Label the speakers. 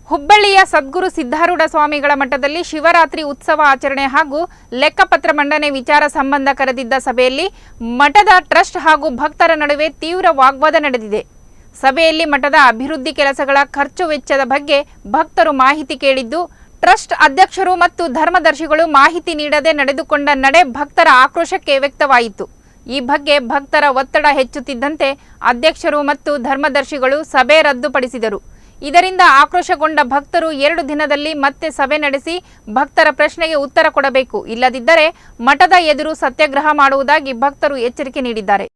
Speaker 1: ಹುಬ್ಬಳ್ಳಿಯ ಸದ್ಗುರು ಸಿದ್ಧಾರೂಢ ಸ್ವಾಮಿಗಳ ಮಠದಲ್ಲಿ ಶಿವರಾತ್ರಿ ಉತ್ಸವ ಆಚರಣೆ ಹಾಗೂ ಲೆಕ್ಕಪತ್ರ ಮಂಡನೆ ವಿಚಾರ ಸಂಬಂಧ ಕರೆದಿದ್ದ ಸಭೆಯಲ್ಲಿ ಮಠದ ಟ್ರಸ್ಟ್ ಹಾಗೂ ಭಕ್ತರ ನಡುವೆ ತೀವ್ರ ವಾಗ್ವಾದ ನಡೆದಿದೆ. ಸಭೆಯಲ್ಲಿ ಮಠದ ಅಭಿವೃದ್ಧಿ ಕೆಲಸಗಳ ಖರ್ಚು ವೆಚ್ಚದ ಬಗ್ಗೆ ಭಕ್ತರು ಮಾಹಿತಿ ಕೇಳಿದ್ದು, ಟ್ರಸ್ಟ್ ಅಧ್ಯಕ್ಷರು ಮತ್ತು ಧರ್ಮದರ್ಶಿಗಳು ಮಾಹಿತಿ ನೀಡದೆ ನಡೆದುಕೊಂಡ ನಡೆ ಭಕ್ತರ ಆಕ್ರೋಶಕ್ಕೆ ವ್ಯಕ್ತವಾಯಿತು. ಈ ಬಗ್ಗೆ ಭಕ್ತರ ಒತ್ತಡ ಹೆಚ್ಚುತ್ತಿದ್ದಂತೆ ಅಧ್ಯಕ್ಷರು ಮತ್ತು ಧರ್ಮದರ್ಶಿಗಳು ಸಭೆ ರದ್ದುಪಡಿಸಿದರು. ಇದರಿಂದ ಆಕ್ರೋಶಗೊಂಡ ಭಕ್ತರು 2 ದಿನದಲ್ಲಿ ಮತ್ತೆ ಸಭೆ ನಡೆಸಿ ಭಕ್ತರ ಪ್ರಶ್ನೆಗೆ ಉತ್ತರ ಕೊಡಬೇಕು, ಇಲ್ಲದಿದ್ದರೆ ಮಠದ ಎದುರು ಸತ್ಯಾಗ್ರಹ ಮಾಡುವುದಾಗಿ ಭಕ್ತರು ಎಚ್ಚರಿಕೆ ನೀಡಿದ್ದಾರೆ.